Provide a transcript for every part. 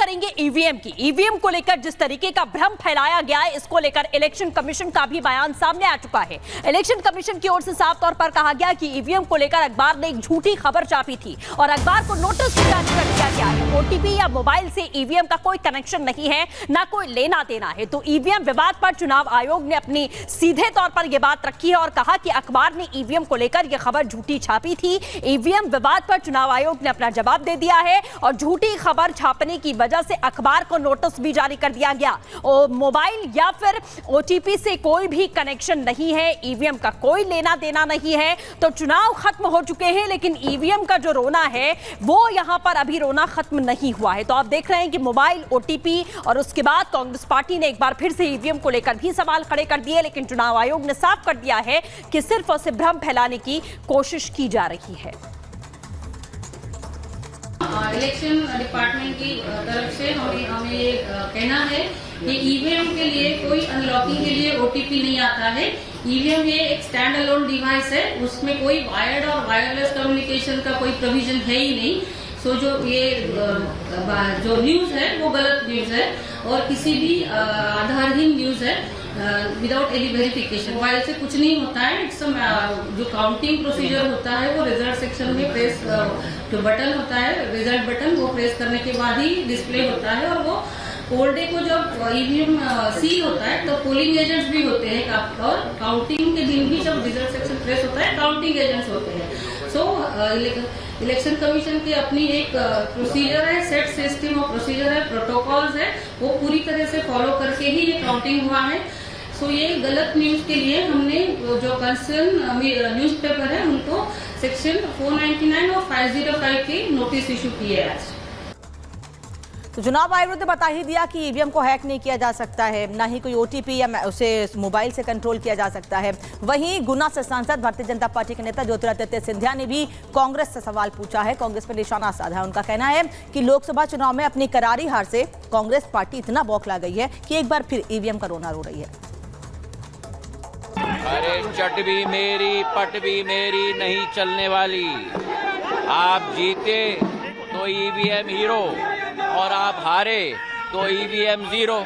करेंगे ईवीएम की। ईवीएम को लेकर जिस तरीके का भ्रम फैलाया गया है, इसको लेकर इलेक्शन कमीशन का भी बयान सामने आ चुका है। इलेक्शन कमीशन की ओर से साफ तौर पर कहा गया कि ईवीएम को लेकर अखबार ने एक झूठी खबर छापी थी और अखबार को नोटिस भी जारी कर दिया गया है। ओटीपी या मोबाइल से ईवीएम का कोई कनेक्शन नहीं है, ना कोई लेना देना है। तो ईवीएम विवाद पर चुनाव आयोग ने अपनी सीधे तौर पर यह बात रखी है और कहा कि अखबार ने ईवीएम को लेकर यह खबर झूठी छापी थी। ईवीएम विवाद पर चुनाव आयोग ने अपना जवाब दे दिया है और झूठी खबर छापने की वजह से अखबार को नोटिस भी जारी कर दिया गया। मोबाइल या फिर ओटीपी से कोई भी कनेक्शन नहीं है, ईवीएम का कोई लेना देना नहीं है। तो चुनाव खत्म हो चुके हैं, लेकिन ईवीएम का जो रोना है वो यहां पर अभी रोना खत्म नहीं हुआ है। तो आप देख रहे हैं कि मोबाइल, ओटीपी और उसके बाद कांग्रेस पार्टी ने एक बार फिर से ईवीएम को लेकर भी सवाल खड़े कर दिए, लेकिन चुनाव आयोग ने साफ कर दिया है कि सिर्फ और सिर्फ भ्रम फैलाने की कोशिश की जा रही है। इलेक्शन डिपार्टमेंट की तरफ से हमें ये कहना है कि ईवीएम के लिए कोई अनलॉकिंग के लिए ओटीपी नहीं आता है। ईवीएम ये एक स्टैंड अलोन डिवाइस है, उसमें कोई वायर्ड और वायरलेस कम्युनिकेशन का कोई प्रोविजन है ही नहीं। सो जो न्यूज है वो गलत न्यूज है और किसी भी आधारहीन न्यूज है विदाउट एनी वेरिफिकेशन। मोबाइल से कुछ नहीं होता है। इट्स जो काउंटिंग प्रोसीजर होता है वो रिजल्ट सेक्शन में प्रेस जो बटन होता है, रिजल्ट बटन, वो प्रेस करने के बाद ही डिस्प्ले होता है। और वो पोल डे को जब ईवीएम सील होता है तो पोलिंग एजेंट्स भी होते हैं और काउंटिंग के दिन भी जब रिजल्ट सेक्शन प्रेस होता है काउंटिंग एजेंट्स होते हैं। सो इलेक्शन कमीशन की अपनी एक प्रोसीजर है, सेट सिस्टम ऑफ प्रोसीजर है, प्रोटोकॉल्स है, वो पूरी तरह से फॉलो करके ही ये काउंटिंग हुआ है। सो ये गलत न्यूज के लिए हमने जो कंसर्न न्यूज़पेपर है उनको सेक्शन 499 और 505 के नोटिस इशू किए आज। तो चुनाव आयोग ने बता ही दिया कि ईवीएम को हैक नहीं किया जा सकता है, ना ही कोई ओटीपी या उसे मोबाइल से कंट्रोल किया जा सकता है। वहीं गुना से सांसद भारतीय जनता पार्टी के नेता ज्योतिरादित्य सिंधिया ने भी कांग्रेस से सवाल पूछा है, कांग्रेस पर निशाना साधा है। उनका कहना है कि लोकसभा चुनाव में अपनी करारी हार से कांग्रेस पार्टी इतना बौखला गई है कि एक बार फिर ईवीएम का रोना रो रही है। अरे चट भी मेरी पट भी मेरी नहीं चलने वाली। आप जीते तो ईवीएम हीरो और आप हारे तो ईवीएम जीरो।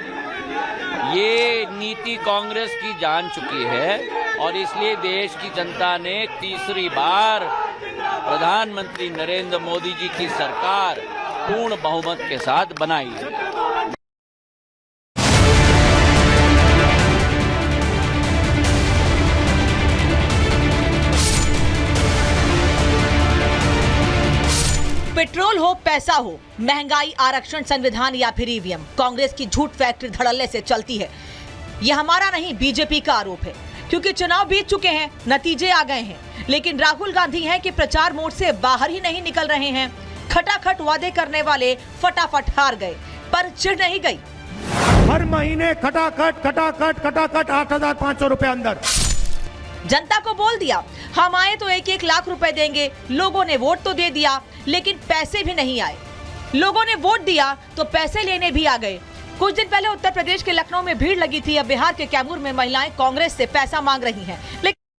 ये नीति कांग्रेस की जान चुकी है और इसलिए देश की जनता ने तीसरी बार प्रधानमंत्री नरेंद्र मोदी जी की सरकार पूर्ण बहुमत के साथ बनाई है। पेट्रोल हो, पैसा हो, महंगाई, आरक्षण, संविधान या फिर ईवीएम, कांग्रेस की झूठ फैक्ट्री धड़ल्ले से चलती है। यह हमारा नहीं, बीजेपी का आरोप है, क्योंकि चुनाव बीत चुके हैं, नतीजे आ गए हैं, लेकिन राहुल गांधी हैं कि प्रचार मोड से बाहर ही नहीं निकल रहे हैं। खटाखट वादे करने वाले फटाफट हार गए, पर चिढ़ नहीं गई। हर महीने खटाखट 8,500 रुपए अंदर। जनता को बोल दिया हम आए तो 1-1 लाख रुपए देंगे। लोगों ने वोट तो दे दिया, लेकिन पैसे भी नहीं आए। लोगों ने वोट दिया तो पैसे लेने भी आ गए। कुछ दिन पहले उत्तर प्रदेश के लखनऊ में भीड़ लगी थी, अब बिहार के कैमूर में महिलाएं कांग्रेस से पैसा मांग रही हैं।